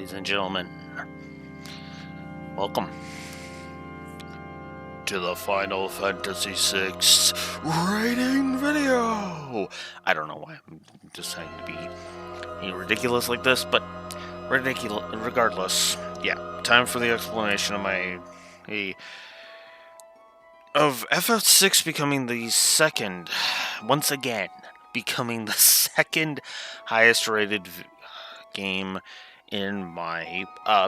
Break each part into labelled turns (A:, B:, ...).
A: ladies and gentlemen. Welcome to the Final Fantasy VI rating video. I don't know why I'm deciding to be ridiculous like this, but regardless. Yeah, time for the explanation of FF6 becoming the second, once again, becoming the second highest rated game in my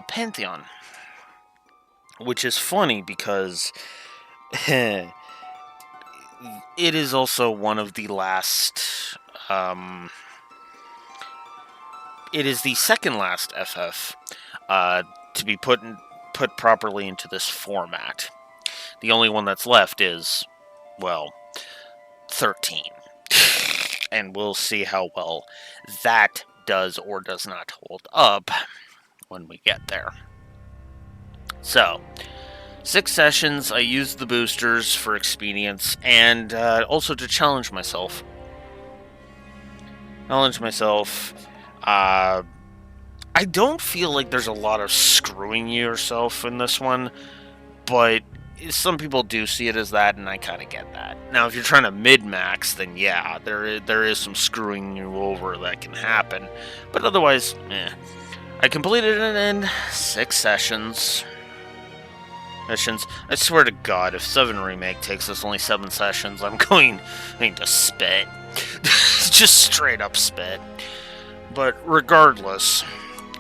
A: pantheon. Which is funny because it is also one of the last, it is the second last FF to be put properly into this format. The only one that's left is, well, 13. And we'll see how well that does or does not hold up when we get there. So, 6 sessions. I used the boosters for expedience and also to challenge myself. I don't feel like there's a lot of screwing yourself in this one, but some people do see it as that, and I kind of get that. Now, if you're trying to mid-max, then yeah, there is some screwing you over that can happen. But otherwise, I completed it in 6 sessions. I swear to God, if 7 Remake takes us only 7 sessions, I'm going to spit. Just straight up spit. But regardless,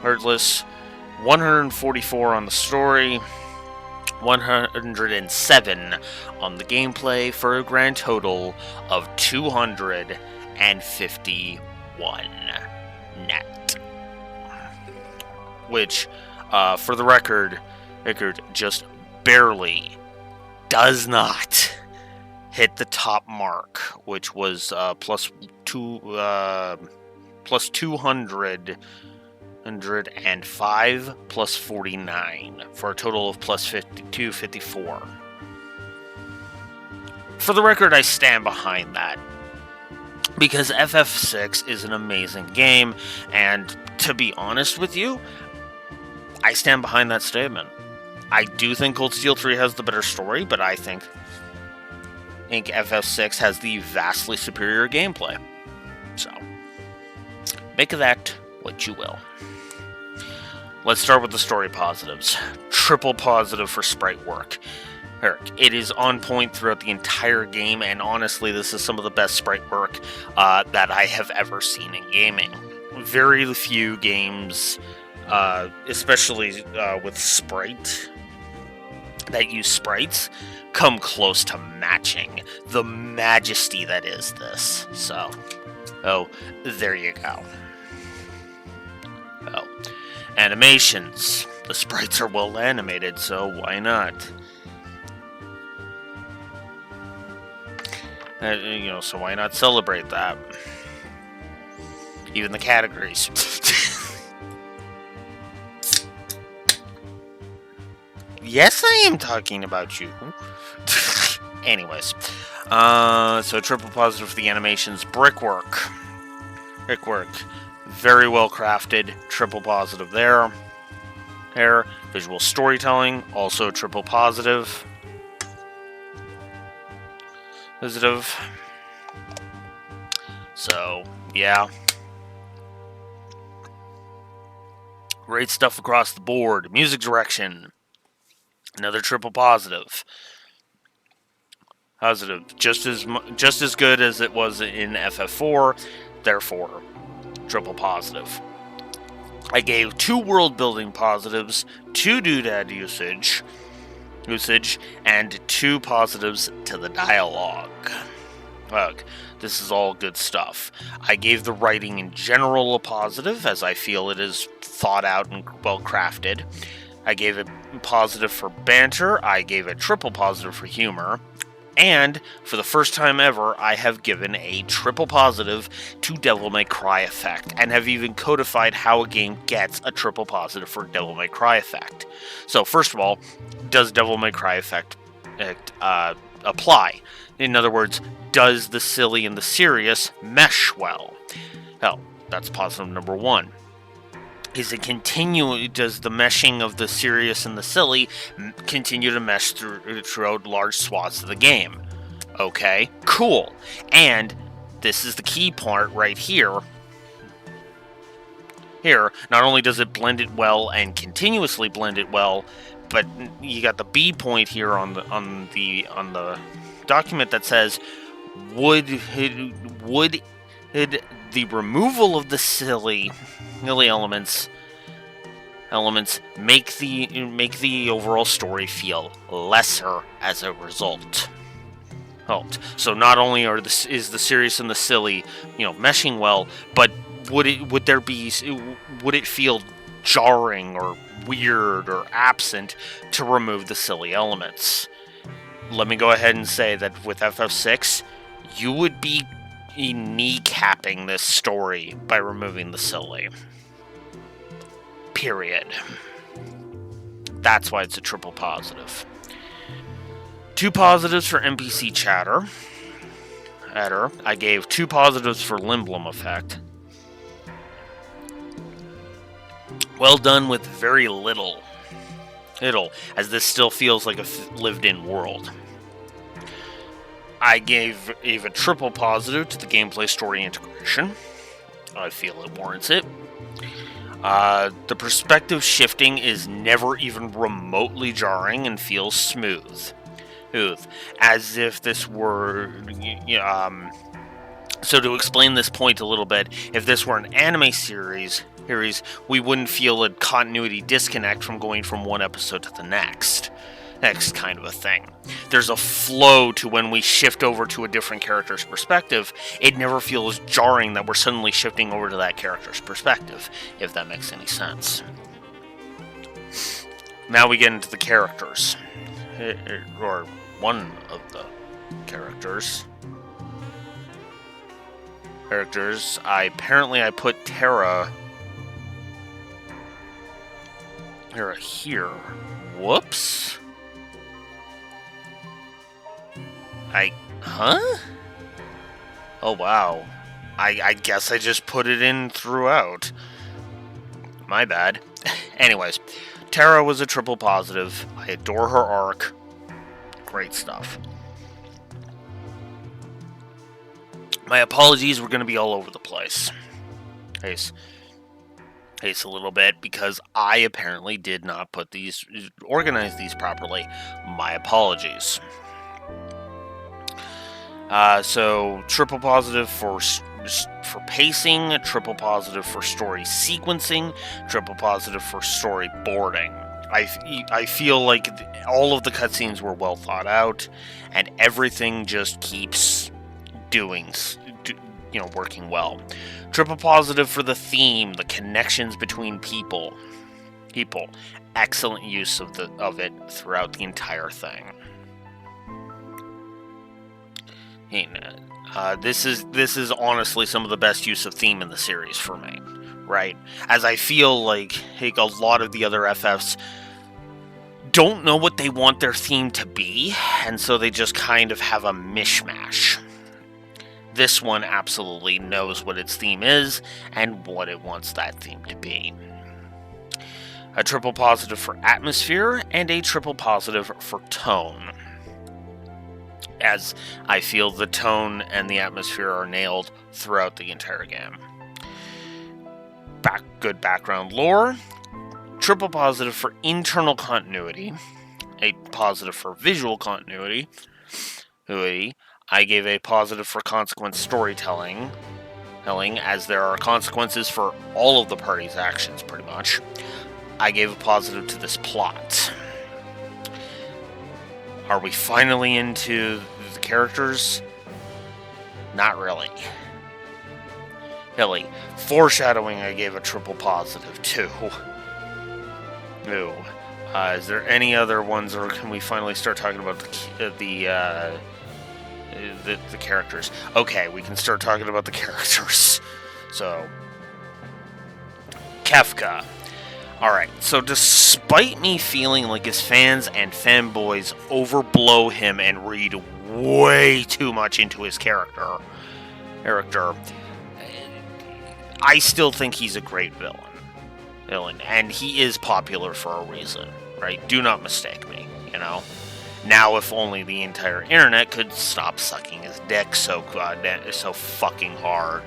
A: 144 on the story, 107 on the gameplay, for a grand total of 251 net. Which, for the record, just barely does not hit the top mark, which was plus 205 plus 49 for a total of plus 254. For the record, I stand behind that because FF6 is an amazing game, and to be honest with you, I stand behind that statement. I do think Cold Steel 3 has the better story, but I think FF6 has the vastly superior gameplay. So, make of that what you will. Let's start with the story positives. Triple positive for sprite work. It is on point throughout the entire game, and honestly, this is some of the best sprite work that I have ever seen in gaming. Very few games, especially with sprite, that use sprites, come close to matching the majesty that is this. So, there you go. Animations. The sprites are well animated, so why not? So why not celebrate that? Even the categories. Yes, I am talking about you. Anyways. So triple positive for the animations. Brickwork. Very well crafted. Triple positive there. Visual storytelling. Also triple positive. So, yeah. Great stuff across the board. Music direction. Another triple positive. Just as good as it was in FF4, therefore, triple positive. I gave 2 world building positives, 2 doodad usage, and 2 positives to the dialogue. Look, this is all good stuff. I gave the writing in general a positive, as I feel it is thought out and well crafted. I gave it positive for banter, I gave it triple positive for humor, and for the first time ever, I have given a triple positive to Devil May Cry effect, and have even codified how a game gets a triple positive for Devil May Cry effect. So first of all, does Devil May Cry effect apply? In other words, does the silly and the serious mesh well? Hell, that's positive number 1. Is it continue? Does the meshing of the serious and the silly continue to mesh throughout large swaths of the game? Okay, cool. And this is the key part right here. Here, not only does it blend it well and continuously blend it well, but you got the B point here on the document that says would the removal of the silly elements make the overall story feel lesser as a result. So not only is the serious and the silly, meshing well, but would it feel jarring or weird or absent to remove the silly elements? Let me go ahead and say that with FF6, you would be kneecapping this story by removing the silly. Period. That's why it's a triple positive. 2 positives for NPC chatter. I gave 2 positives for Limblom effect. Well done with very little, as this still feels like a lived-in world. I gave a triple positive to the gameplay story integration. I feel it warrants it. The perspective shifting is never even remotely jarring and feels smooth. As if this were... So to explain this point a little bit, if this were an anime series, we wouldn't feel a continuity disconnect from going from one episode to the next kind of a thing. There's a flow to when we shift over to a different character's perspective. It never feels jarring that we're suddenly shifting over to that character's perspective, if that makes any sense. Now we get into the characters. Or one of the characters. I put Terra here. Whoops. Oh, wow. I guess I just put it in throughout. My bad. Anyways, Terra was a triple positive. I adore her arc. Great stuff. My apologies, we're going to be all over the place. Pace a little bit, because I apparently did not organize these properly. My apologies. So, triple positive for pacing, triple positive for story sequencing, triple positive for storyboarding. I feel like all of the cutscenes were well thought out, and everything just keeps working well. Triple positive for the theme, the connections between people. Excellent use of it throughout the entire thing. This is honestly some of the best use of theme in the series for me, right? As I feel like a lot of the other FFs don't know what they want their theme to be, and so they just kind of have a mishmash. This one absolutely knows what its theme is and what it wants that theme to be. A triple positive for atmosphere and a triple positive for tone, as I feel the tone and the atmosphere are nailed throughout the entire game. Good background lore. Triple positive for internal continuity. A positive for visual continuity. I gave a positive for consequence storytelling, as there are consequences for all of the party's actions, pretty much. I gave a positive to this plot. Are we finally into the characters? Not really. Foreshadowing, I gave a triple positive to. Is there any other ones, or can we finally start talking about the characters? Okay, we can start talking about the characters. So, Kefka. Alright, so despite me feeling like his fans and fanboys overblow him and read way too much into his character, I still think he's a great villain. villain, and he is popular for a reason, right? Do not mistake me, you know? Now, if only the entire internet could stop sucking his dick so fucking hard.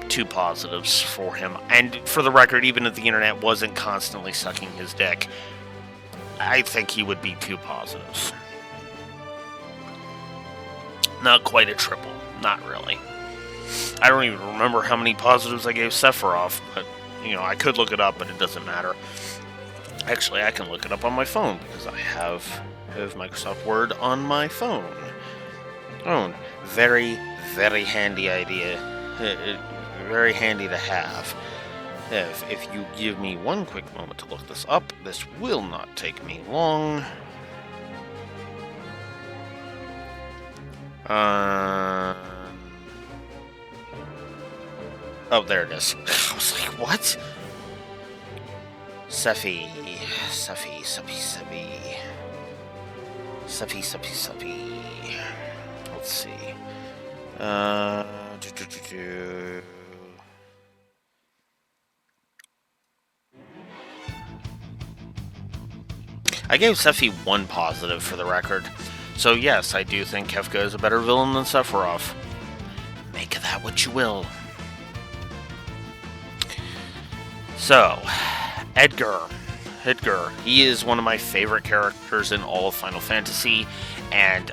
A: 2 positives for him. And for the record, even if the internet wasn't constantly sucking his dick, I think he would be 2 positives. Not quite a triple. Not really. I don't even remember how many positives I gave Sephiroth, but, you know, I could look it up, but it doesn't matter. Actually, I can look it up on my phone, because I have Microsoft Word on my phone. Oh, very, very handy idea. Very handy to have. If you give me one quick moment to look this up, this will not take me long. Oh, there it is. I was like, what? Sephi. Let's see. I gave Sephi 1 positive for the record. So yes, I do think Kefka is a better villain than Sephiroth. Make of that what you will. So, Edgar, he is one of my favorite characters in all of Final Fantasy, and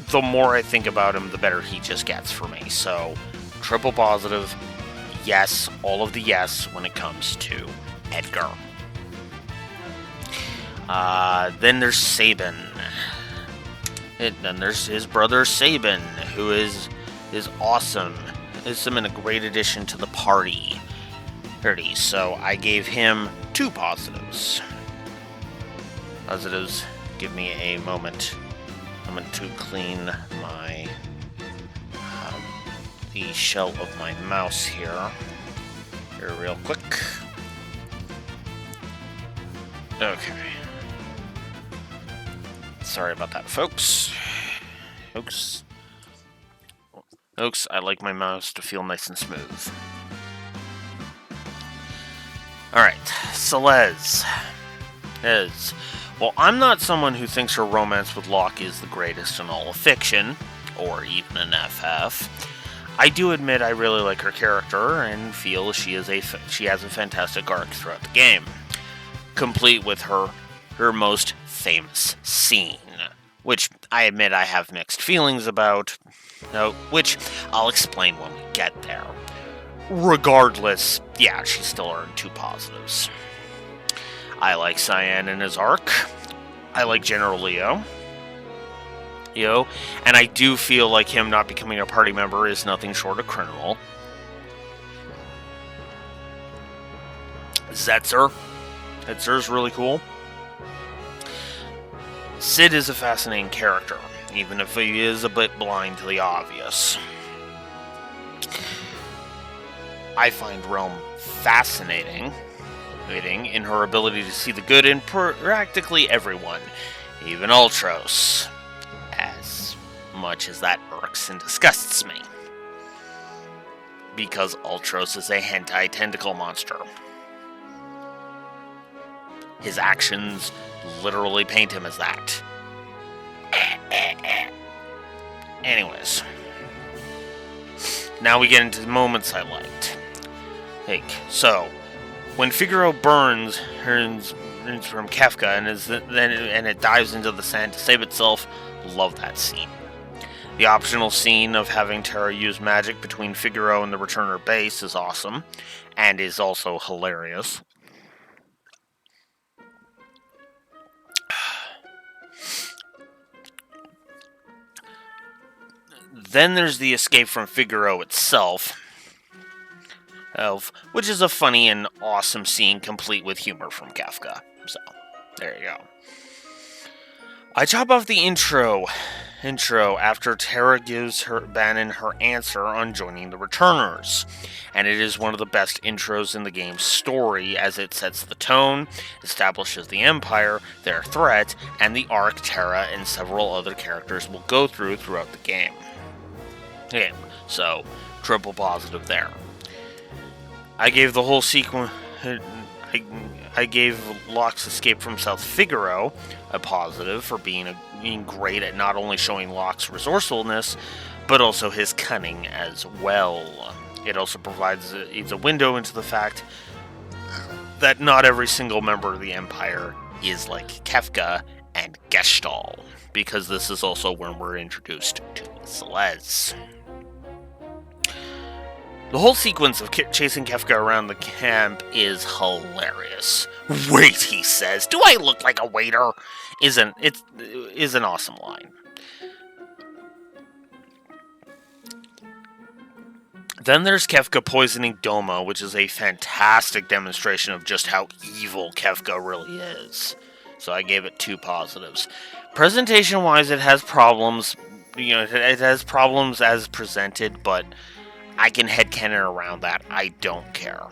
A: the more I think about him, the better he just gets for me. So, triple positive, yes, all of the yes when it comes to Edgar. Then there's Sabin. Then there's his brother Sabin, who is awesome. Is a great addition to the party. So I gave him 2 positives. Positives. Give me a moment. I'm going to clean my the shell of my mouse here real quick. Okay. Sorry about that, folks. Folks, I like my mouse to feel nice and smooth. Alright, Celeste. Well, I'm not someone who thinks her romance with Locke is the greatest in all of fiction, or even in FF. I do admit I really like her character, and feel she has a fantastic arc throughout the game, complete with her most famous scene, which I admit I have mixed feelings about, which I'll explain when we get there. Regardless, yeah, she still earned 2 positives. I like Cyan and his arc. I like General Leo. And I do feel like him not becoming a party member is nothing short of criminal. Zetzer's really cool. Cid is a fascinating character, even if he is a bit blind to the obvious. I find Realm fascinating in her ability to see the good in practically everyone, even Ultros, as much as that irks and disgusts me. Because Ultros is a hentai tentacle monster. His actions literally paint him as that. Anyways. Now we get into the moments I liked. So, when Figaro burns from Kefka and it dives into the sand to save itself, love that scene. The optional scene of having Terra use magic between Figaro and the Returner base is awesome, and is also hilarious. Then there's the escape from Figaro itself, which is a funny and awesome scene complete with humor from Kefka. So, there you go. I chop off the intro after Terra gives Bannon her answer on joining the Returners, and it is one of the best intros in the game's story as it sets the tone, establishes the Empire, their threat, and the arc Terra and several other characters will go throughout the game. Yeah, so triple positive there. I gave the whole sequence I gave Locke's escape from South Figaro a positive for being great at not only showing Locke's resourcefulness, but also his cunning as well. It also provides it's a window into the fact that not every single member of the Empire is like Kefka and Gestahl, because this is also when we're introduced to Celeste. The whole sequence of chasing Kefka around the camp is hilarious. "Wait," he says. "Do I look like a waiter?" is an awesome line. Then there's Kefka poisoning Doma, which is a fantastic demonstration of just how evil Kefka really is. So I gave it 2 positives. Presentation-wise, it has problems. It has problems as presented, but I can headcanon around that. I don't care.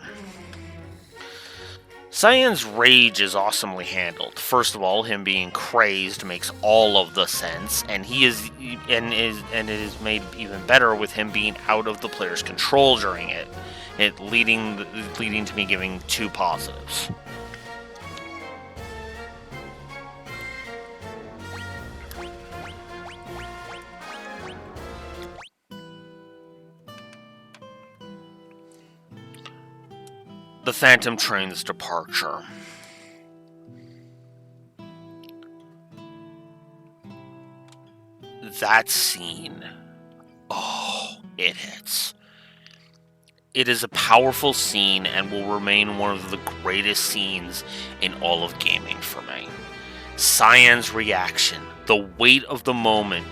A: Cyan's rage is awesomely handled. First of all, him being crazed makes all of the sense, and it is made even better with him being out of the player's control during it, leading to me giving 2 positives. The Phantom Train's departure. That scene, it hits. It is a powerful scene and will remain one of the greatest scenes in all of gaming for me. Cyan's reaction, the weight of the moment's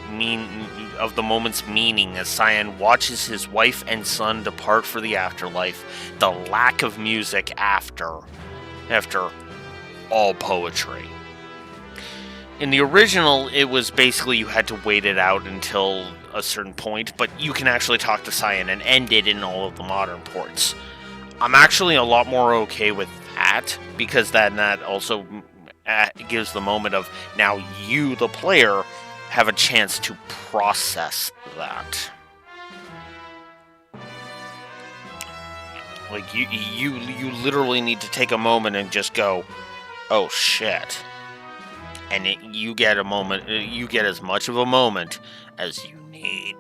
A: meaning as Cyan watches his wife and son depart for the afterlife, the lack of music after all poetry. In the original, it was basically you had to wait it out until a certain point, but you can actually talk to Cyan and end it in all of the modern ports. I'm actually a lot more okay with that, because then that also gives the moment of now you, the player, have a chance to process that. Like you literally need to take a moment and just go, "Oh shit," and you get a moment. You get as much of a moment as you need.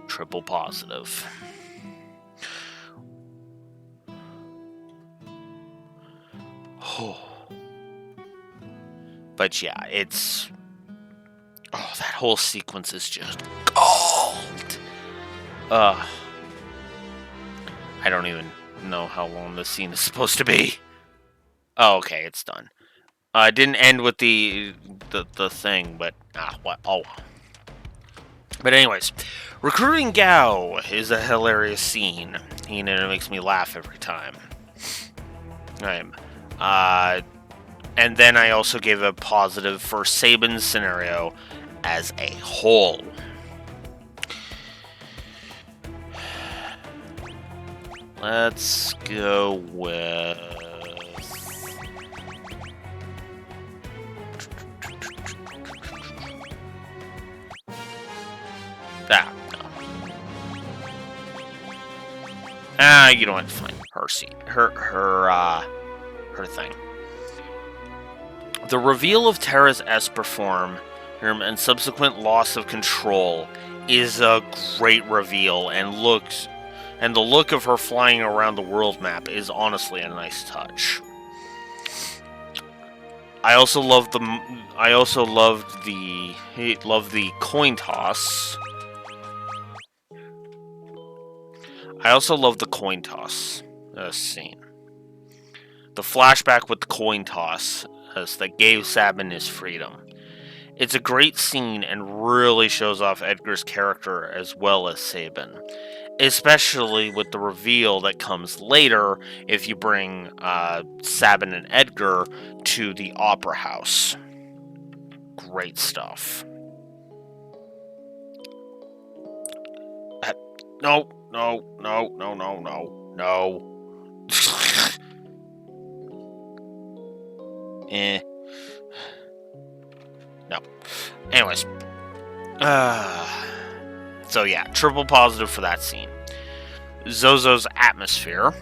A: Triple positive. But yeah, it's... that whole sequence is just gold! I don't even know how long this scene is supposed to be. Oh, okay, it's done. It didn't end with the thing, but... what? Oh. But anyways, recruiting Gao is a hilarious scene. It makes me laugh every time. And then I also gave a positive for Sabin's scenario as a whole. Let's go with... you know what? Fine. Her seat. Her thing. The reveal of Terra's Esper form and subsequent loss of control is a great reveal, and the look of her flying around the world map is honestly a nice touch. I also loved the coin toss. I also love the coin toss scene. The flashback with the coin toss that gave Sabin his freedom. It's a great scene and really shows off Edgar's character as well as Sabin. Especially with the reveal that comes later if you bring Sabin and Edgar to the Opera House. Great stuff. No. No. Anyways. So yeah, triple positive for that scene. Zozo's atmosphere.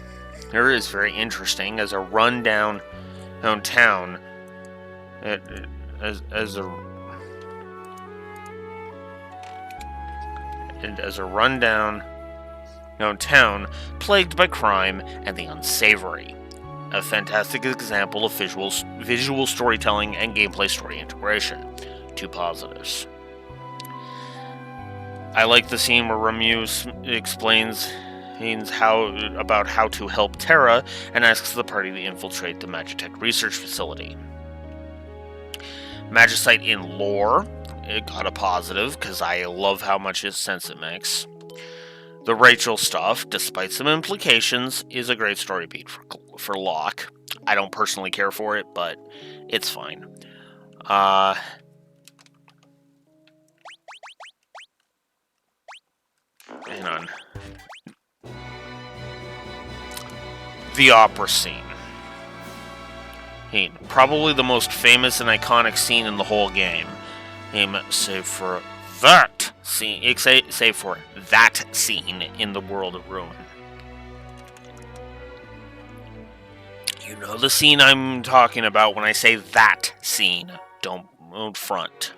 A: Here is very interesting as a rundown town. As a rundown town plagued by crime and the unsavory. A fantastic example of visual storytelling and gameplay story integration. 2 positives. I like the scene where Remu explains about how to help Terra and asks the party to infiltrate the Magitech research facility. Magicite in lore, it got a positive because I love how much sense it makes. The Rachel stuff, despite some implications, is a great story beat for Locke. I don't personally care for it, but it's fine. Hang on. The opera scene. Probably the most famous and iconic scene in the whole game. Save for that scene in the World of Ruin. You know the scene I'm talking about when I say that scene. Don't front.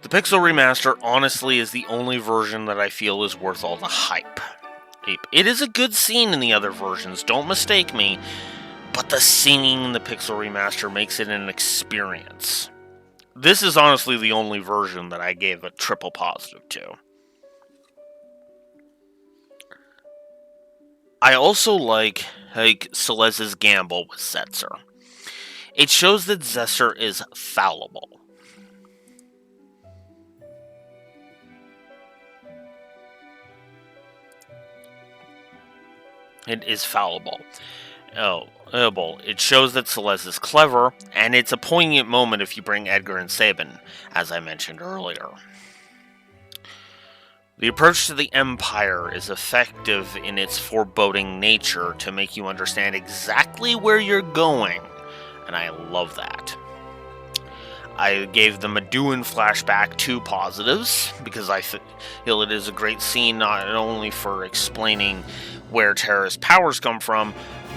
A: The Pixel Remaster honestly is the only version that I feel is worth all the hype. It is a good scene in the other versions, don't mistake me, but the singing in the Pixel Remaster makes it an experience. This is honestly the only version that I gave a triple positive to. I also like Celeste's gamble with Setzer. It shows that Setzer is fallible. It is fallible. It shows that Celeste is clever, and it's a poignant moment if you bring Edgar and Sabin, as I mentioned earlier. The approach to the Empire is effective in its foreboding nature to make you understand exactly where you're going, and I love that. I gave the Meduan flashback 2 positives, because I feel it is a great scene not only for explaining where Terra's powers come from,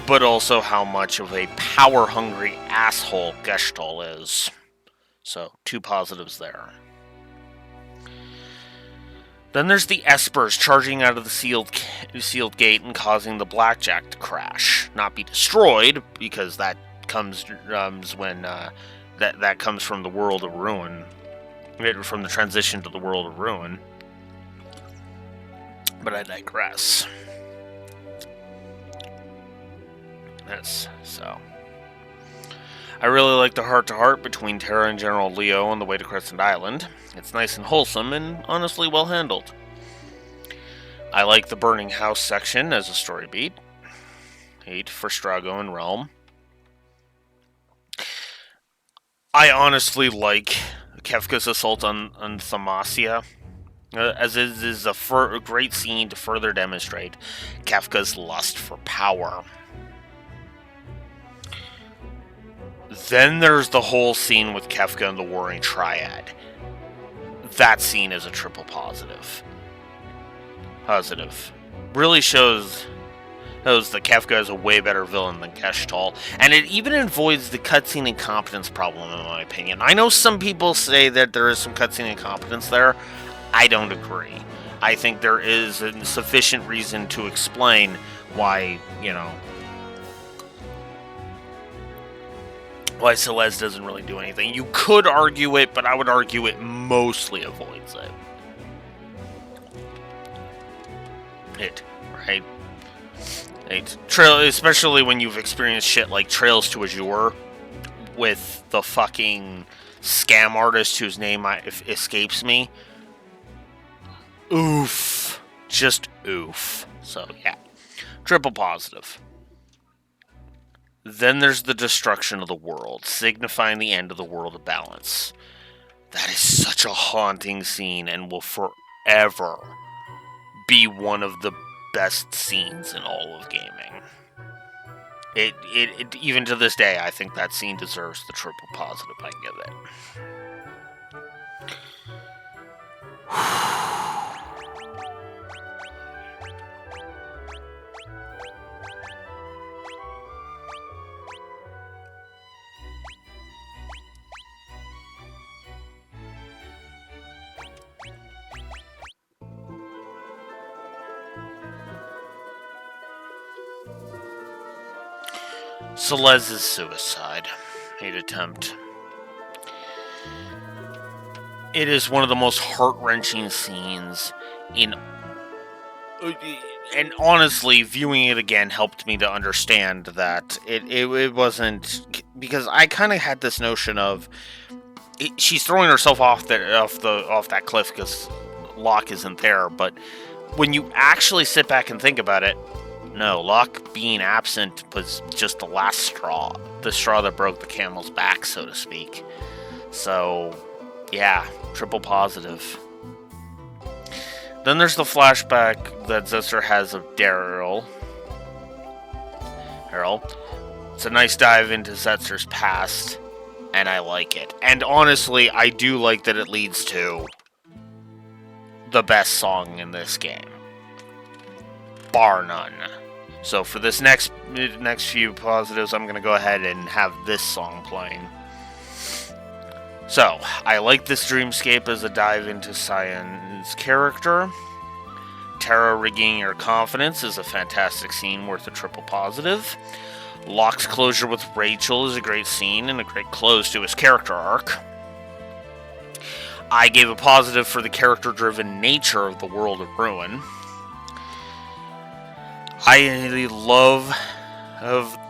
A: but also how much of a power-hungry asshole Gestalt is. So, 2 positives there. Then there's the Espers charging out of the sealed gate and causing the Blackjack to crash. Not be destroyed, because that comes when that comes from the World of Ruin. From the transition to the World of Ruin. But I digress. So. I really like the heart-to-heart between Terra and General Leo on the way to Crescent Island. It's nice and wholesome and honestly well handled. I like the burning house section as a story beat. 8 for Strago and Realm. I honestly like Kefka's assault on Thaumasia, as it is a great scene to further demonstrate Kefka's lust for power. Then there's the whole scene with Kefka and the Warring Triad. That scene is a triple positive. Really shows that Kefka is a way better villain than Gestalt, and it even avoids the cutscene incompetence problem, in my opinion. I know some people say that there is some cutscene incompetence there. I don't agree. I think there is a sufficient reason to explain why, why Celeste doesn't really do anything. You could argue it, but I would argue it mostly avoids it. Right? Especially when you've experienced shit like Trails to Azure with the fucking scam artist whose name escapes me. Oof. Just oof. So, yeah. Triple positive. Then there's the destruction of the world, signifying the end of the world of balance. That is such a haunting scene and will forever be one of the best scenes in all of gaming. It even to this day, I think that scene deserves the triple positive I give it. Celeste's suicide. Hate attempt. It is one of the most heart-wrenching scenes in... And honestly, viewing it again helped me to understand that it wasn't... Because I kind of had this notion of... she's throwing herself off that cliff because Locke isn't there, but when you actually sit back and think about it, no, Locke being absent was just the last straw. The straw that broke the camel's back, so to speak. So, yeah, triple positive. Then there's the flashback that Zetzer has of Daryl. It's a nice dive into Zetzer's past, and I like it. And honestly, I do like that it leads to the best song in this game. Bar none. So for this next few positives, I'm going to go ahead and have this song playing. So, I like this dreamscape as a dive into Cyan's character. Tara regaining her confidence is a fantastic scene worth a triple positive. Locke's closure with Rachel is a great scene and a great close to his character arc. I gave a positive for the character-driven nature of the world of Ruin. I love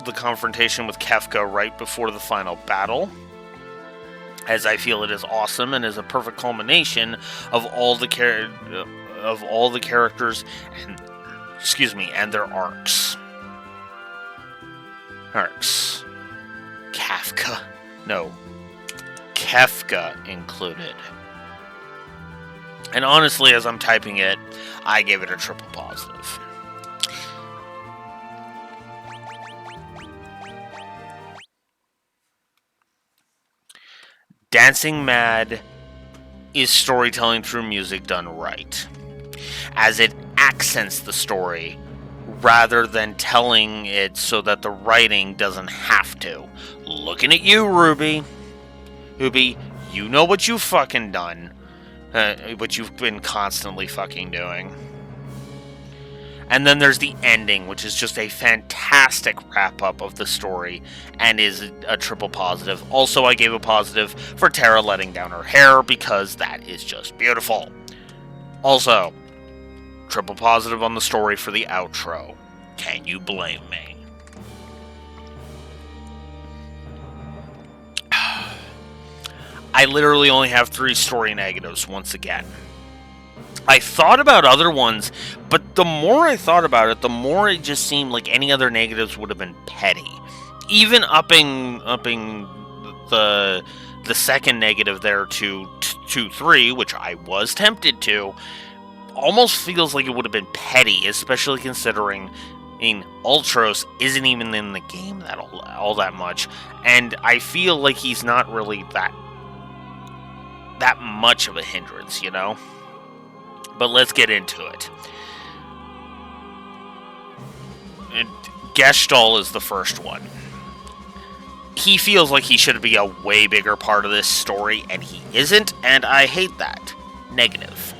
A: the confrontation with Kefka right before the final battle, as I feel it is awesome and is a perfect culmination of all the characters and their arcs. Kefka included. And honestly, as I'm typing it, I gave it a triple positive. Dancing Mad is storytelling through music done right, as it accents the story rather than telling it so that the writing doesn't have to. Looking at you, Ruby, you know what you've fucking done, what you've been constantly fucking doing. And then there's the ending, which is just a fantastic wrap-up of the story, and is a triple positive. Also, I gave a positive for Tara letting down her hair, because that is just beautiful. Also, triple positive on the story for the outro. Can you blame me? I literally only have 3 story negatives once again. I thought about other ones, but the more I thought about it, the more it just seemed like any other negatives would have been petty. Even upping the second negative there to 3, which I was tempted to, almost feels like it would have been petty, especially considering Ultros isn't even in the game all that much, and I feel like he's not really that much of a hindrance, you know? But let's get into it. Gestalt is the first one. He feels like he should be a way bigger part of this story, and he isn't, and I hate that. Negative.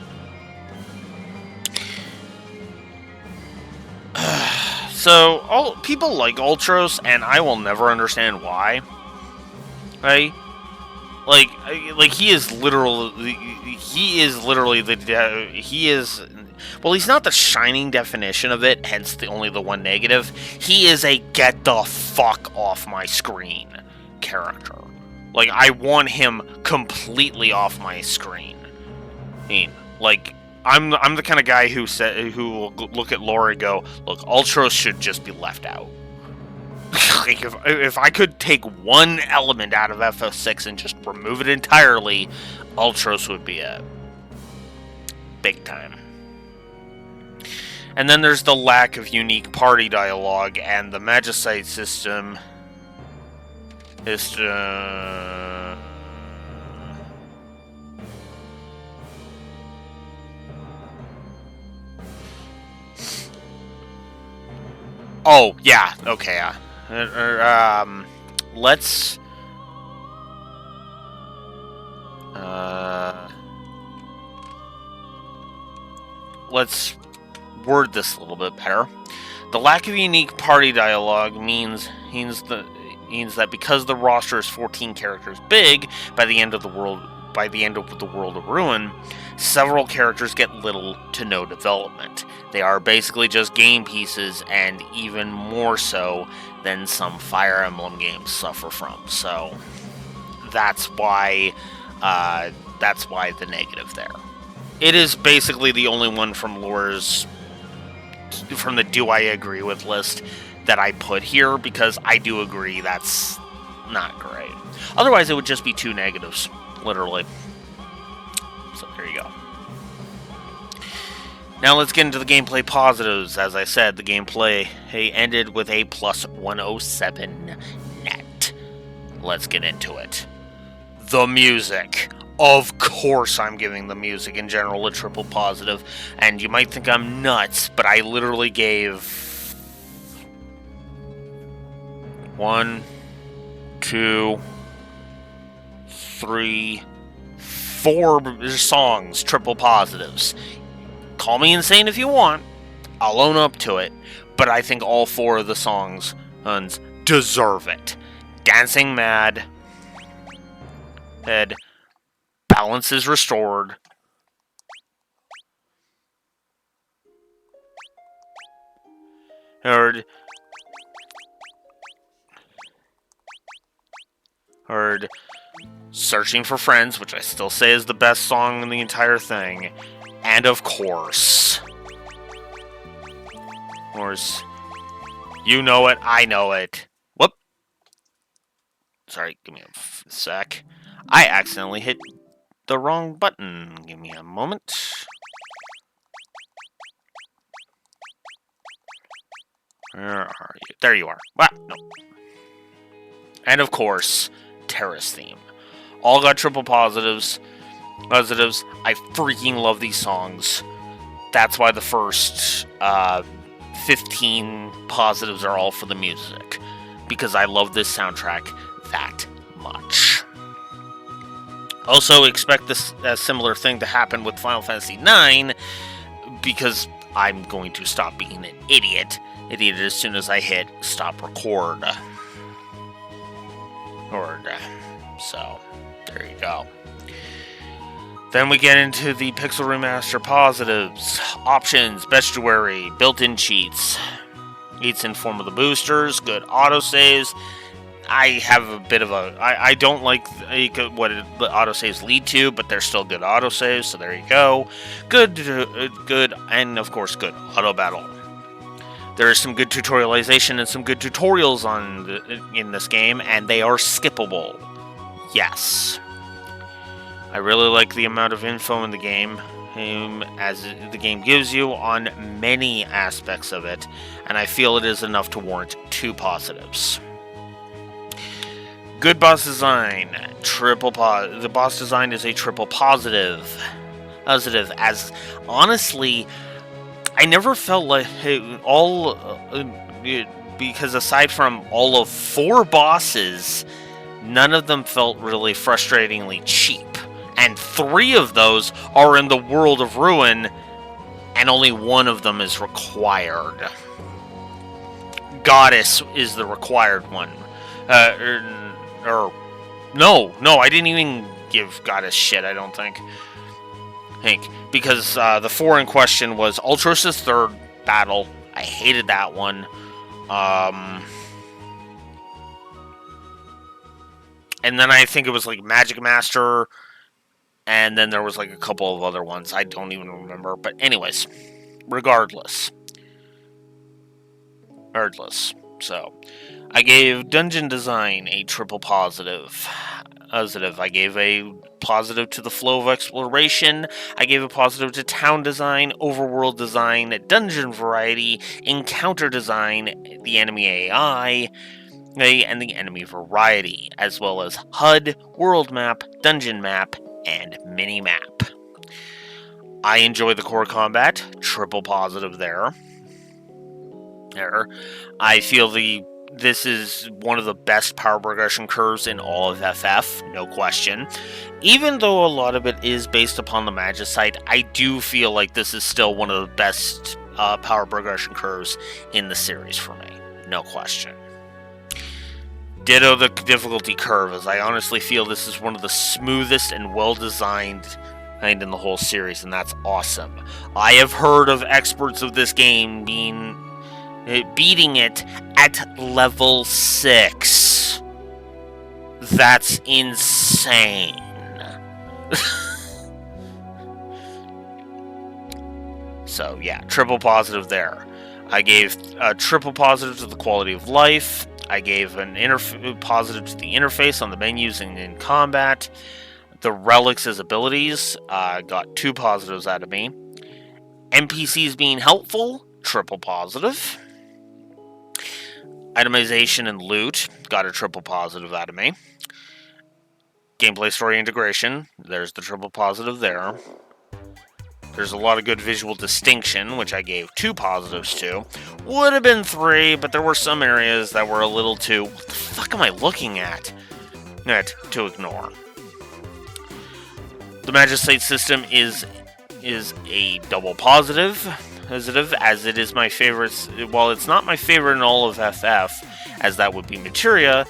A: So, people like Ultros, and I will never understand why. Right? Like he is literally well, he's not the shining definition of it, hence only the one negative. He is a get the fuck off my screen character. Like, I want him completely off my screen. Like, I'm the kind of guy who will look at lore and go, look, Ultros should just be left out. Like, if I could take one element out of FF6 and just remove it entirely, Ultros would be it. Big time. And then there's the lack of unique party dialogue, and the Magicite system is... Oh, yeah, okay, let's word this a little bit better. The lack of unique party dialogue means that because the roster is 14 characters big, by the end of the World of Ruin, several characters get little to no development. They are basically just game pieces, and even more so than some Fire Emblem games suffer from. So that's why the negative there. It is basically the only one from the Do I Agree With list that I put here, because I do agree that's not great. Otherwise, it would just be 2 negatives, literally. So there you go. Now let's get into the gameplay positives. As I said, the gameplay ended with a plus 107 net. Let's get into it. The music. Of course I'm giving the music in general a triple positive, and you might think I'm nuts, but I literally gave 1, 2, 3, 4 songs triple positives. Call me insane if you want, I'll own up to it, but I think all 4 of the songs deserve it. Dancing Mad, Head, Balance is Restored, heard Searching for Friends, which I still say is the best song in the entire thing, and of course, You Know It, I Know It. Whoop. Sorry, give me a sec. I accidentally hit the wrong button. Give me a moment. Where are you? There you are. Ah, no. And of course, Terrace Theme. All got triple positives. I freaking love these songs. That's why the first 15 positives are all for the music. Because I love this soundtrack that much. Also, expect a similar thing to happen with Final Fantasy IX, because I'm going to stop being an idiot as soon as I hit stop record. So, there you go. Then we get into the Pixel Remaster positives. Options, bestiary, built-in cheats. Cheats in form of the boosters, good autosaves. I have a bit of I don't like what the autosaves lead to, but they're still good autosaves, so there you go. Good, and of course good auto battle. There is some good tutorialization and some good tutorials in this game, and they are skippable. Yes. I really like the amount of info in the game, as the game gives you on many aspects of it, and I feel it is enough to warrant 2 positives. Good boss design, the boss design is a triple positive. As honestly, I never felt like because aside from all of 4 bosses, none of them felt really frustratingly cheap. And 3 of those are in the World of Ruin, and only 1 of them is required. Goddess is the required one. No, I didn't even give Goddess shit, I don't think. Because the 4 in question was Ultros' 3rd battle. I hated that one. And then I think it was like Magic Master, and then there was like a couple of other ones. I don't even remember. But anyways, regardless. So, I gave Dungeon Design a triple positive. I gave a positive to the flow of exploration. I gave a positive to town design, overworld design, dungeon variety, encounter design, the enemy AI, and the enemy variety, as well as HUD, world map, dungeon map, and mini-map. I enjoy the core combat, triple positive there. I feel this is one of the best power progression curves in all of FF, no question. Even though a lot of it is based upon the Magicite, I do feel like this is still one of the best power progression curves in the series for me. No question. Ditto the difficulty curve, as I honestly feel this is one of the smoothest and well-designed in the whole series, and that's awesome. I have heard of experts of this game beating it at level 6. That's insane. So yeah, triple positive there. I gave a triple positive to the quality of life. I gave an positive to the interface on the menus and in combat. The relics as abilities got 2 positives out of me. NPCs being helpful, triple positive. Itemization and loot got a triple positive out of me. Gameplay story integration, there's the triple positive there. There's a lot of good visual distinction, which I gave 2 positives to. Would have been 3, but there were some areas that were a little too... What the fuck am I looking at? To ignore. The Magicite system is a double positive, as it is my favorite. While it's not my favorite in all of FF, as that would be Materia,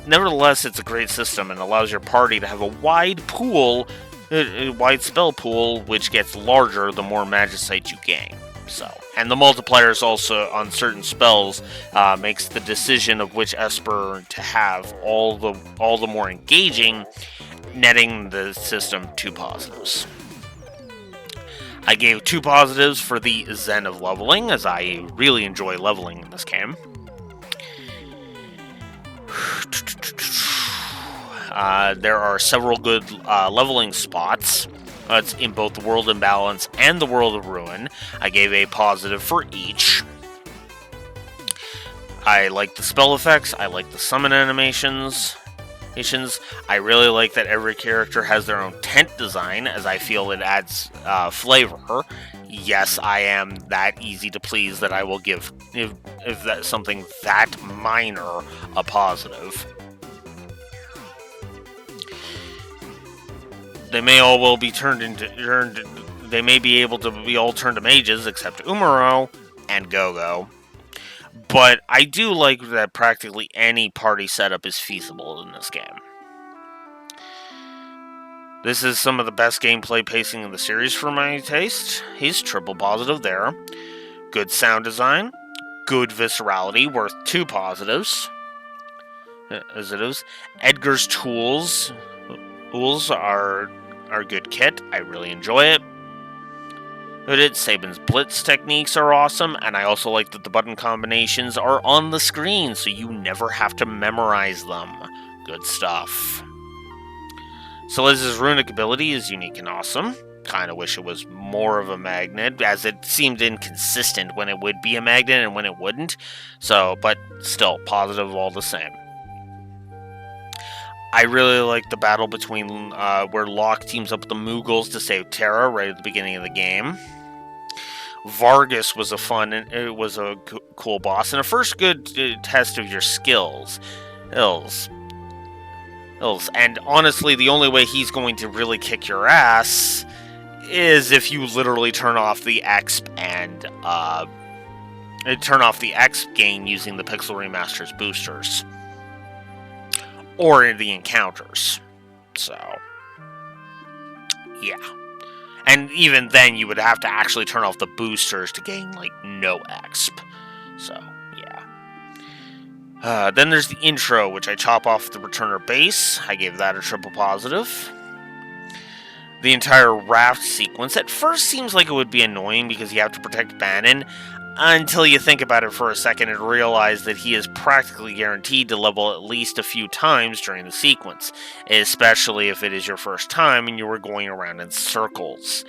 A: nevertheless, it's a great system and allows your party to have a wide spell pool, which gets larger the more Magicite you gain. So, and the multipliers also on certain spells makes the decision of which Esper to have all the more engaging, netting the system 2 positives. I gave 2 positives for the Zen of leveling, as I really enjoy leveling in this game. There are several good leveling spots. It's in both the World Imbalance and the World of Ruin. I gave a positive for each. I like the spell effects. I like the summon animations. I really like that every character has their own tent design, as I feel it adds flavor. Yes, I am that easy to please that I will give, if that's something that minor, a positive. They may all well be they may be able to be all turned to mages, except Umaro and Gogo. But I do like that practically any party setup is feasible in this game. This is some of the best gameplay pacing in the series for my taste. He's triple positive there. Good sound design. Good viscerality, worth 2 positives. As it is. Edgar's tools are good kit. I really enjoy it. Sabin's blitz techniques are awesome, and I also like that the button combinations are on the screen, so you never have to memorize them. Good stuff. Celeste's runic ability is unique and awesome. Kinda wish it was more of a magnet, as it seemed inconsistent when it would be a magnet and when it wouldn't. So, but still, positive all the same. I really like the battle between where Locke teams up with the Moogles to save Terra right at the beginning of the game. Vargas was it was a cool boss, and a first good test of your skills. And honestly, the only way he's going to really kick your ass is if you literally turn off the exp and turn off the exp gain using the Pixel Remaster's boosters. Or in the encounters. So, yeah. And even then, you would have to actually turn off the boosters to gain, like, no exp. So, yeah. Then there's the intro, which I chop off the returner base. I gave that a triple positive. The entire raft sequence at first seems like it would be annoying because you have to protect Bannon, until you think about it for a second and realize that he is practically guaranteed to level at least a few times during the sequence, especially if it is your first time and you were going around in circles.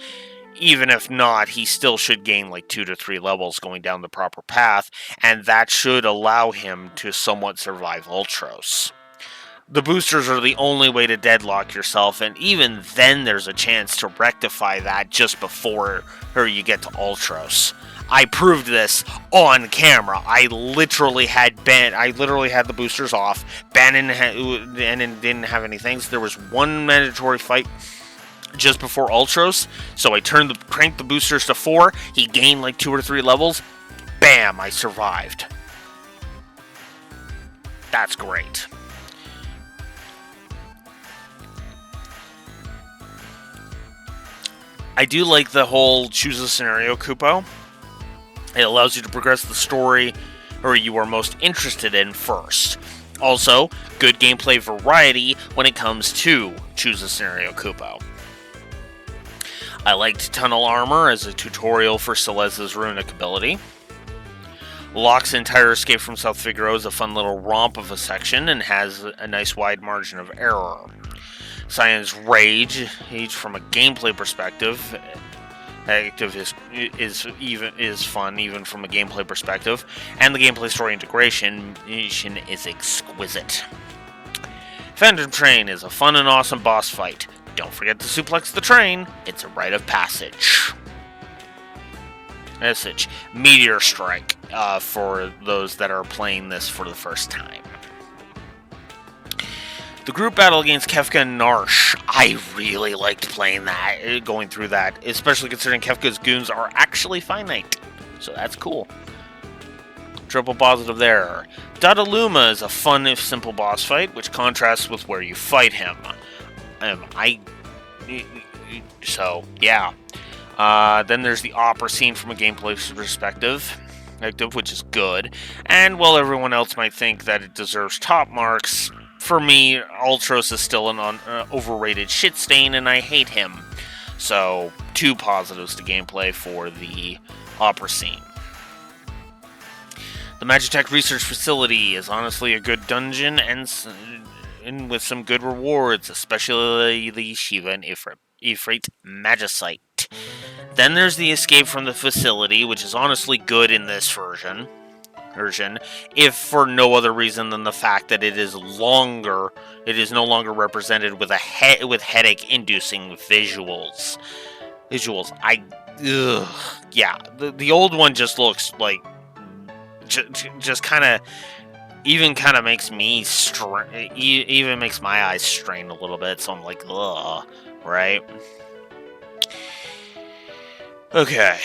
A: Even if not, he still should gain like 2 to 3 levels going down the proper path, and that should allow him to somewhat survive Ultros. The boosters are the only way to deadlock yourself, and even then there's a chance to rectify that just before you get to Ultros. I proved this on camera. I literally had the boosters off. Bannon didn't have anything. So there was one mandatory fight just before Ultros, so I cranked the boosters to 4. He gained like 2 or 3 levels. Bam! I survived. That's great. I do like the whole choose a scenario Kupo. It allows you to progress the story or you are most interested in first. Also, good gameplay variety when it comes to choose a scenario Kupo. I liked Tunnel Armor as a tutorial for Celeste's runic ability. Locke's entire escape from South Figaro is a fun little romp of a section and has a nice wide margin of error. Cyan's Rage, from a gameplay perspective, is fun even from a gameplay perspective, and the gameplay story integration is exquisite. Phantom Train is a fun and awesome boss fight. Don't forget to suplex the train; it's a rite of passage. Message: Meteor Strike for those that are playing this for the first time. The group battle against Kefka and Narsh, I really liked playing that, going through that, especially considering Kefka's goons are actually finite. So that's cool. Triple positive there. Dadaluma is a fun if simple boss fight, which contrasts with where you fight him. Yeah. Then there's the opera scene from a gameplay perspective, which is good. And while everyone else might think that it deserves top marks, for me, Ultros is still an overrated shit stain, and I hate him. So, 2 positives to gameplay for the opera scene. The Magitech Research Facility is honestly a good dungeon, and with some good rewards, especially the Shiva and Ifrit Magicite. Then there's the escape from the facility, which is honestly good in this version, if for no other reason than the fact that it is longer. It is no longer represented with headache-inducing visuals. Yeah, the old one just looks like just kind of makes me even makes my eyes strain a little bit. So I'm like, ugh, right? Okay.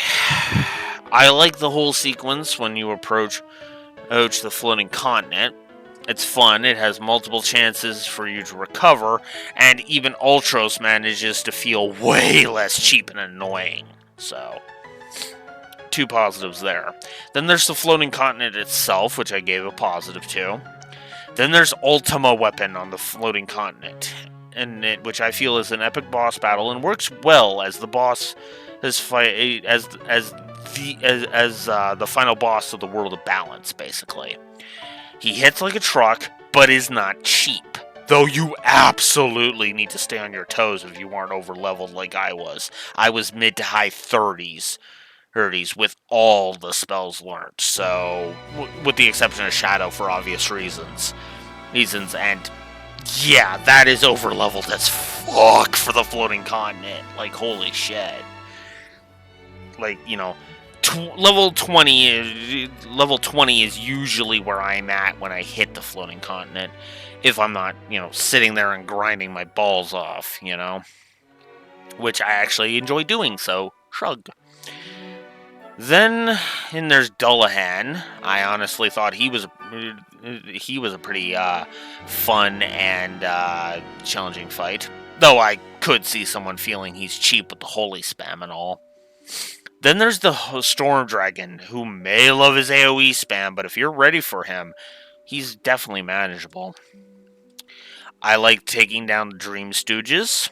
A: I like the whole sequence when you approach the floating continent. It's fun, it has multiple chances for you to recover, and even Ultros manages to feel way less cheap and annoying. So, 2 positives there. Then there's the floating continent itself, which I gave a positive to. Then there's Ultima Weapon on the floating continent, which I feel is an epic boss battle and works well as the boss the final boss of the World of Balance, basically. He hits like a truck, but is not cheap. Though you absolutely need to stay on your toes if you aren't over-leveled like I was. I was mid to high 30s with all the spells learned. So, with the exception of Shadow for obvious reasons. And yeah, that is over-leveled as fuck for the floating continent. Like, holy shit. Like, level 20 is usually where I'm at when I hit the floating continent. If I'm not, sitting there and grinding my balls off, Which I actually enjoy doing, so shrug. Then there's Dullahan. I honestly thought he was a pretty fun and challenging fight. Though I could see someone feeling he's cheap with the holy spam and all. Then there's the Storm Dragon, who may love his AoE spam, but if you're ready for him, he's definitely manageable. I like taking down the Dream Stooges.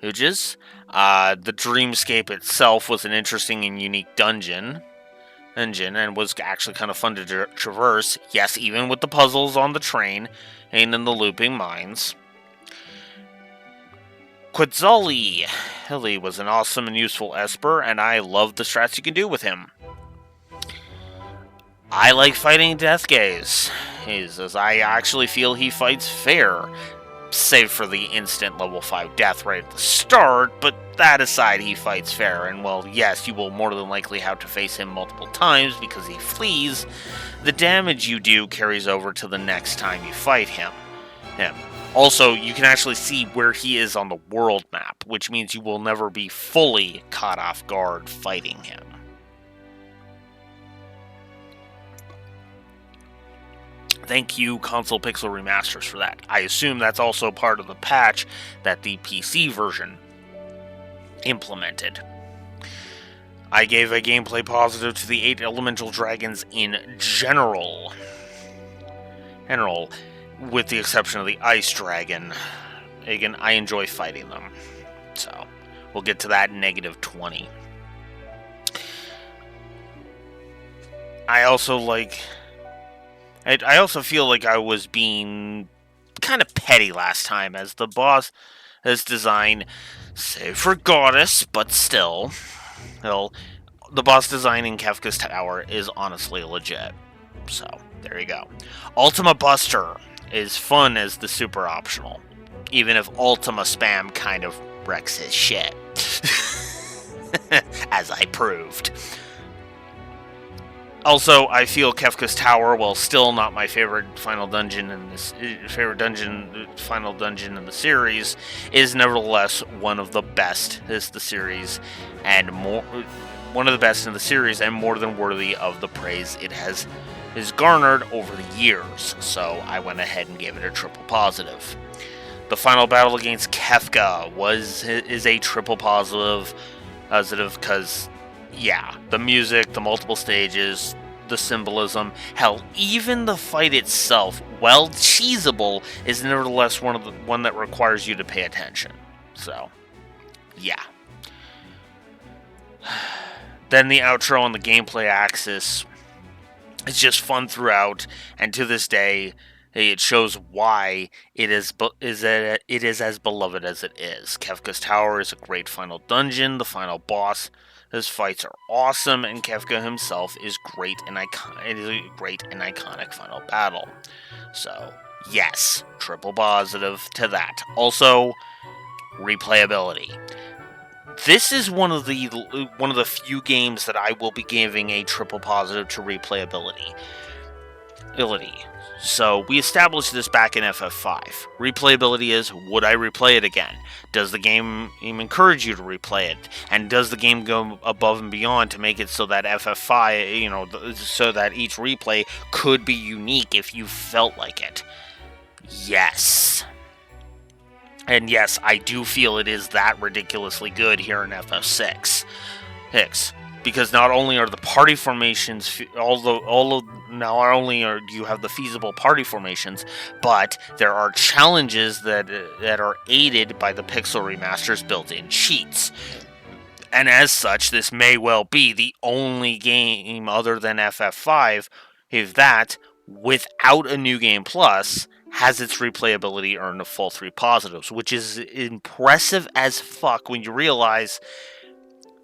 A: The Dreamscape itself was an interesting and unique dungeon, and was actually kind of fun to traverse. Yes, even with the puzzles on the train and in the looping mines. Quetzali was an awesome and useful Esper, and I love the strats you can do with him. I like fighting Death Gaze, as I actually feel he fights fair, save for the instant level 5 death right at the start, but that aside, he fights fair, and well, yes, you will more than likely have to face him multiple times because he flees. The damage you do carries over to the next time you fight him. him. Also, you can actually see where he is on the world map, which means you will never be fully caught off guard fighting him. Thank you, Console Pixel Remasters, for that. I assume that's also part of the patch that the PC version implemented. I gave a gameplay positive to the 8 elemental dragons in general, with the exception of the ice dragon. Again, I enjoy fighting them, so we'll get to that in -20. I also feel like I was being kind of petty last time, as the boss has design, save for Goddess, but still, well, the boss design in Kefka's Tower is honestly legit. So, there you go. Ultima Buster is fun as the super optional, even if Ultima spam kind of wrecks his shit. As I proved. Also, I feel Kefka's Tower, while still not my favorite final dungeon in the series, is nevertheless one of the best in the series, and more than worthy of the praise it has garnered over the years. So I went ahead and gave it a triple positive. The final battle against Kefka is a triple positive because, yeah, the music, the multiple stages, the symbolism, hell, even the fight itself, while cheesable, is nevertheless one that requires you to pay attention. So, yeah. Then the outro on the gameplay axis is just fun throughout, and to this day, it shows why it is as beloved as it is. Kefka's Tower is a great final dungeon. The final boss, his fights are awesome, and Kefka himself is great and iconic final battle. So, yes, triple positive to that. Also, replayability. This is one of the few games that I will be giving a triple positive to replayability. So, we established this back in FF5. Replayability is, would I replay it again? Does the game encourage you to replay it? And does the game go above and beyond to make it so that FF5, so that each replay could be unique if you felt like it? Yes. And yes, I do feel it is that ridiculously good here in FF6. Because not only are the party formations, not only do you have the feasible party formations, but there are challenges that are aided by the Pixel Remaster's built-in cheats. And as such, this may well be the only game other than FF5, without a New Game Plus, has its replayability earn a full 3 positives, which is impressive as fuck when you realize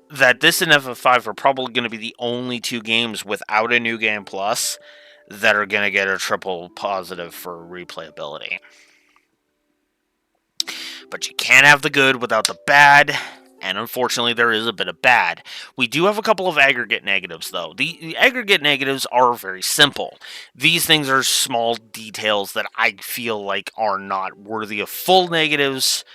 A: that this and FF5 are probably going to be the only 2 games without a New Game Plus that are going to get a triple positive for replayability. But you can't have the good without the bad, and unfortunately there is a bit of bad. We do have a couple of aggregate negatives, though. The aggregate negatives are very simple. These things are small details that I feel like are not worthy of full negatives,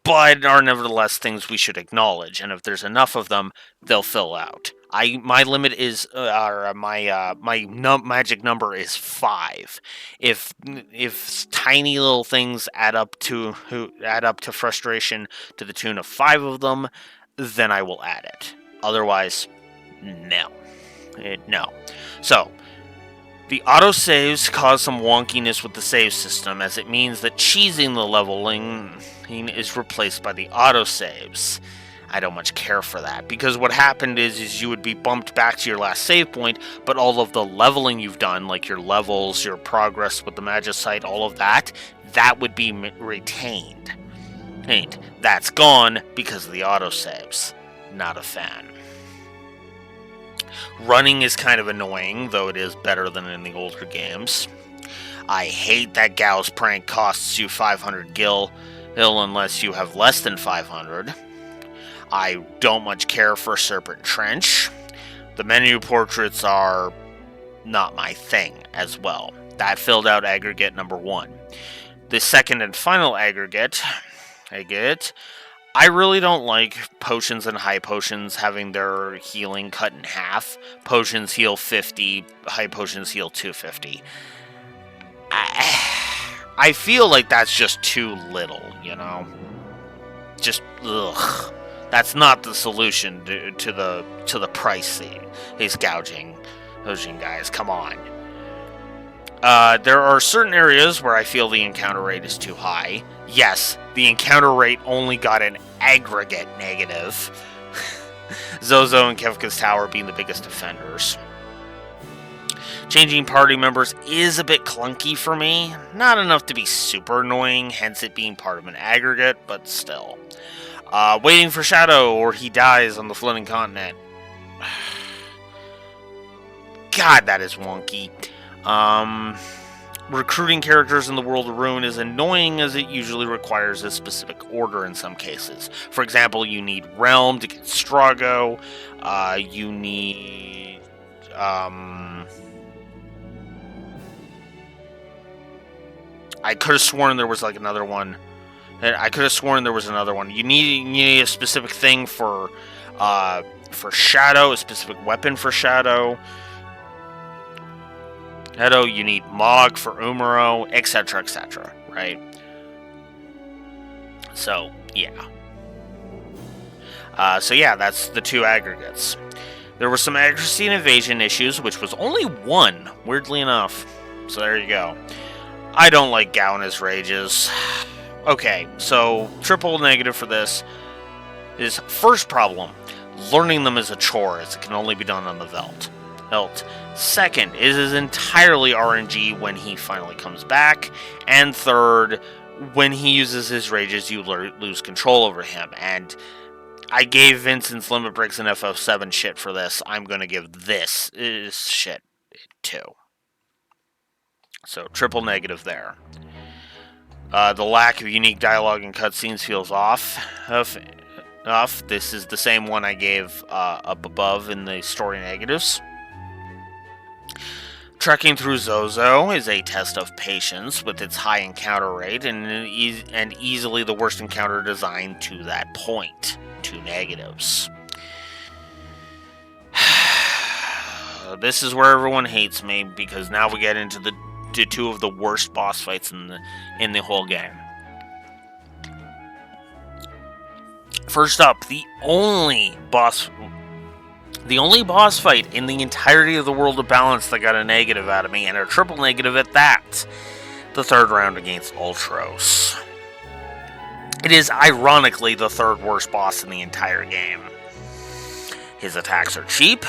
A: but are nevertheless things we should acknowledge, and if there's enough of them, they'll fill out. My limit is, magic number is 5. If tiny little things add up to frustration to the tune of 5 of them, then I will add it. Otherwise, no. So, the autosaves cause some wonkiness with the save system, as it means that cheesing the leveling is replaced by the autosaves. I don't much care for that, because what happened is you would be bumped back to your last save point, but all of the leveling you've done, like your levels, your progress with the Magicite, all of that would be retained. That's gone because of the autosaves. Not a fan. Running is kind of annoying, though it is better than in the older games. I hate that Gao's Prank costs you 500 gil unless you have less than 500. I don't much care for Serpent Trench. The menu portraits are not my thing as well. That filled out aggregate number 1. The second and final aggregate, I really don't like potions and high potions having their healing cut in half. Potions heal 50, high potions heal 250. I feel like that's just too little, you know? Just, ugh. That's not the solution to the price he's gouging. Those guys, come on. There are certain areas where I feel the encounter rate is too high. Yes, the encounter rate only got an aggregate negative. Zozo and Kefka's Tower being the biggest offenders. Changing party members is a bit clunky for me. Not enough to be super annoying, hence it being part of an aggregate, but still. Waiting for Shadow or he dies on the floating continent. God, that is wonky. Recruiting characters in the World of Ruin is annoying as it usually requires a specific order in some cases. For example, you need Realm to get Strago. You need... I could have sworn there was like another one. You need a specific thing for Shadow, a specific weapon for Shadow. You need Mog for Umaro, etc., etc., right? So, yeah. That's the two aggregates. There were some accuracy and evasion issues, which was only one, weirdly enough. So there you go. I don't like Gao and his rages. Okay, so triple negative for this is first problem. Learning them is a chore, as it can only be done on the Veld. Second, it is entirely RNG when he finally comes back. And third, when he uses his rages, you lose control over him. And I gave Vincent's Limit Breaks and FF7 shit for this. I'm going to give this shit too. So, triple negative there. The lack of unique dialogue and cutscenes feels off. This is the same one I gave up above in the story negatives. Trekking through Zozo is a test of patience with its high encounter rate and easily the worst encounter design to that point. 2 negatives. This is where everyone hates me because now we get into the 2 of the worst boss fights in the whole game. First up, the only boss fight in the entirety of the World of Balance that got a negative out of me, and a triple negative at that. The third round against Ultros. It is ironically the third worst boss in the entire game. His attacks are cheap.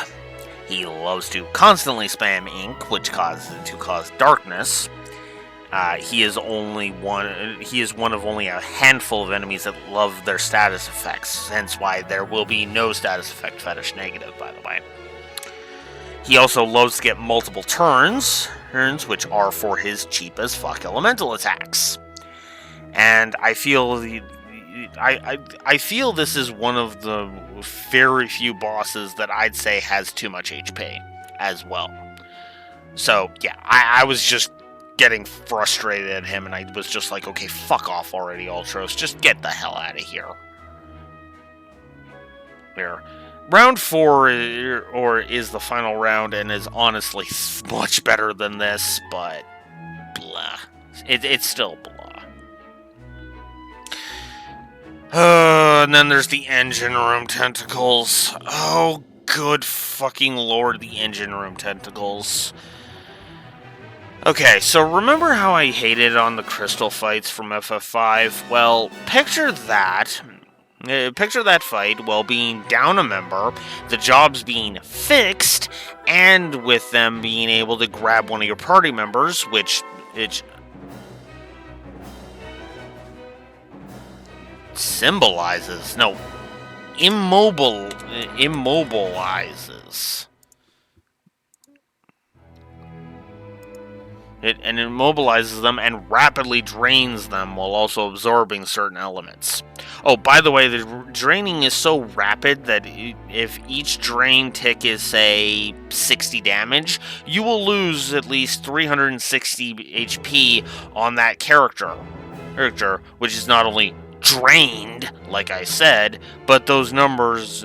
A: He loves to constantly spam ink, which causes darkness. He is one of only a handful of enemies that love their status effects, hence why there will be no status effect fetish negative, by the way. He also loves to get multiple turns, which are for his cheap as fuck elemental attacks. And I feel I feel this is one of the very few bosses that I'd say has too much HP as well. So yeah, I was just getting frustrated at him, and I was just like, okay, fuck off already, Ultros. Just get the hell out of here. There. Round 4 is the final round, and is honestly much better than this, but blah. It's still blah. And then there's the engine room tentacles. Oh, good fucking lord, the engine room tentacles. Okay, so remember how I hated on the crystal fights from FF5? Well, picture that fight while being down a member, the jobs being fixed, and with them being able to grab one of your party members, which symbolizes, no, immobilizes. It immobilizes them and rapidly drains them while also absorbing certain elements. Oh, by the way, the draining is so rapid that if each drain tick is, say, 60 damage, you will lose at least 360 HP on that character, which is not only drained, like I said, but those numbers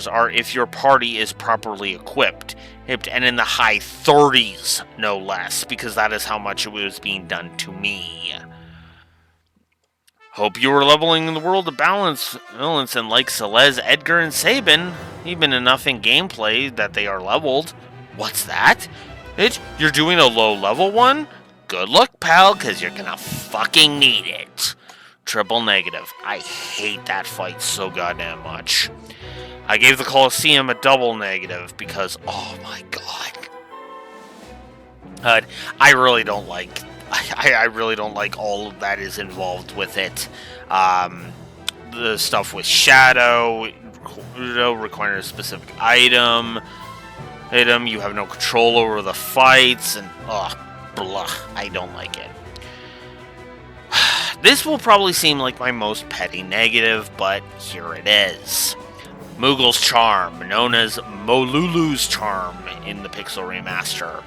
A: are if your party is properly equipped, and in the high 30s, no less, because that is how much it was being done to me. Hope you were leveling in the world of balance, and like Celeste, Edgar, and Sabin, even enough in gameplay that they are leveled. What's that? You're doing a low level one? Good luck, pal, because you're gonna fucking need it. Triple negative. I hate that fight so goddamn much. I gave the Colosseum a double negative because, oh my god. I really don't like... I really don't like all of that is involved with it. The stuff with Shadow, requiring a specific item, you have no control over the fights, and blah, I don't like it. This will probably seem like my most petty negative, but here it is. Moogle's Charm, known as Molulu's Charm in the Pixel Remaster,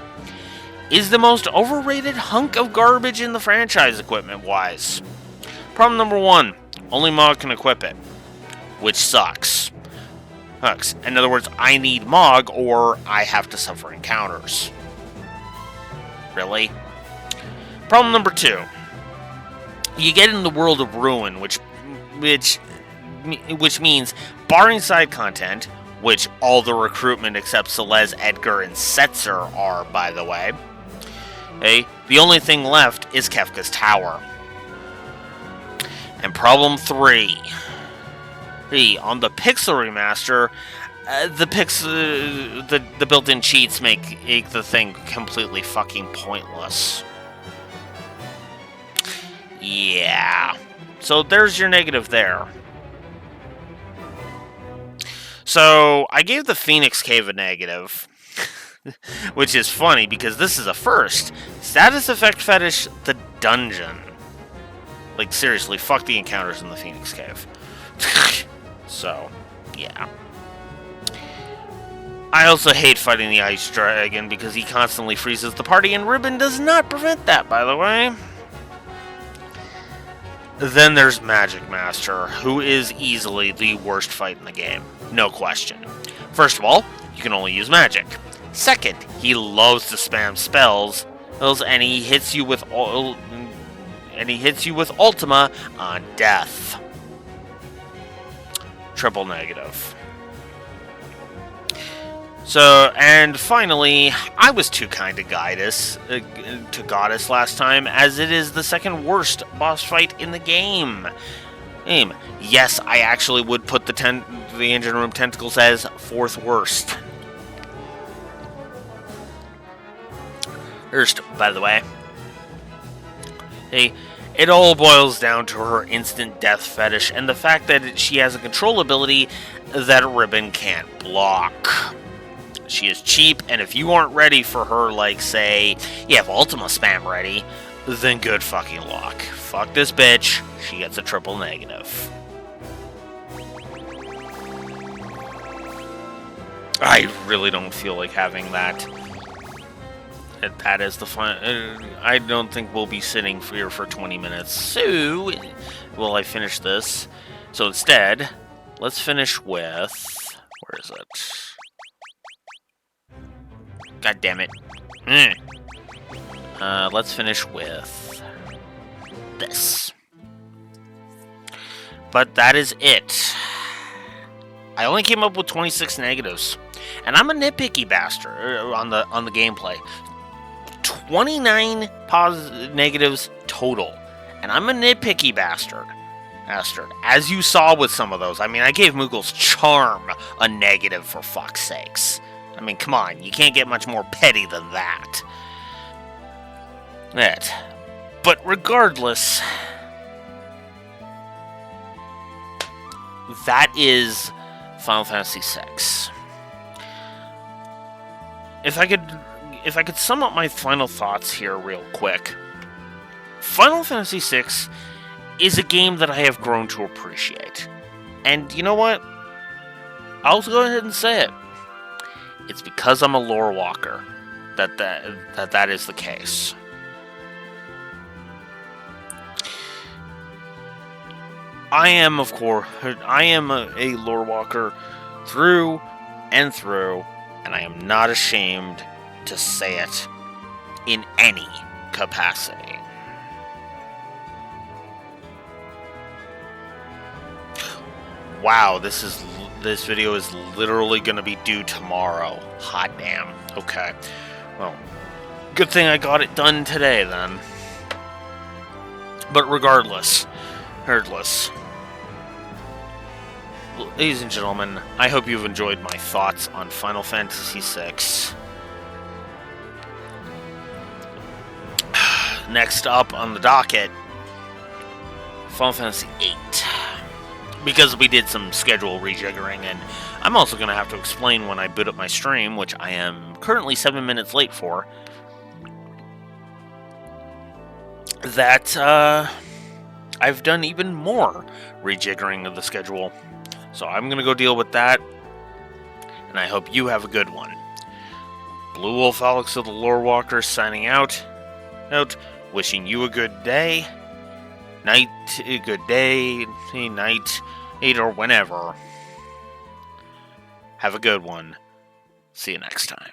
A: is the most overrated hunk of garbage in the franchise equipment-wise. Problem number 1, only Mog can equip it, which sucks. In other words, I need Mog or I have to suffer encounters. Really? Problem number 2, you get in the world of Ruin, which means, barring side content, which all the recruitment except Celeste, Edgar, and Setzer are, by the way, the only thing left is Kefka's Tower. And problem 3. On the Pixel Remaster, the built-in cheats make the thing completely fucking pointless. Yeah. So there's your negative there. So I gave the Phoenix Cave a negative. Which is funny, because this is a first. Status Effect Fetish, the dungeon. Like, seriously, fuck the encounters in the Phoenix Cave. So, yeah. I also hate fighting the Ice Dragon, because he constantly freezes the party, and Ribbon does not prevent that, by the way. Then there's Magic Master, who is easily the worst fight in the game. No question. First of all, you can only use magic. Second, he loves to spam spells, and he hits you with Ultima on death. Triple negative. So, and finally, I was too kind to Goddess last time, as it is the second worst boss fight in the game. Yes, I actually would put the engine room tentacles as fourth worst. First, by the way, it all boils down to her instant death fetish and the fact that she has a control ability that Ribbon can't block. She is cheap, and if you aren't ready for her, like, say, you have Ultima spam ready, then good fucking luck. Fuck this bitch, she gets a triple negative. I really don't feel like having that. That is the fun. I don't think we'll be sitting here for 20 minutes. So, will I finish this? So instead, let's finish with... Where is it? God damn it. Let's finish with this. But that is it. I only came up with 26 negatives. And I'm a nitpicky bastard on the gameplay. 29 negatives total. And I'm a nitpicky bastard. As you saw with some of those. I mean, I gave Moogle's Charm a negative, for fuck's sakes. I mean, come on. You can't get much more petty than that. But regardless, that is Final Fantasy VI. If I could if I could sum up my final thoughts here real quick, Final Fantasy VI is a game that I have grown to appreciate. And you know what? I'll go ahead and say it. It's because I'm a lore walker that is the case. I am, of course, a lore walker through and through, and I am not ashamed to say it in any capacity. Wow, this video is literally going to be due tomorrow. Hot damn. Okay. Well, good thing I got it done today then. But regardless, ladies and gentlemen, I hope you've enjoyed my thoughts on Final Fantasy VI. Next up on the docket, Final Fantasy VIII. Because we did some schedule rejiggering, and I'm also going to have to explain when I boot up my stream, which I am currently 7 minutes late for, that I've done even more rejiggering of the schedule. So I'm going to go deal with that, and I hope you have a good one. Blue Wolf Alex of the Lore Walker signing out, wishing you a good day, night, or whenever. Have a good one. See you next time.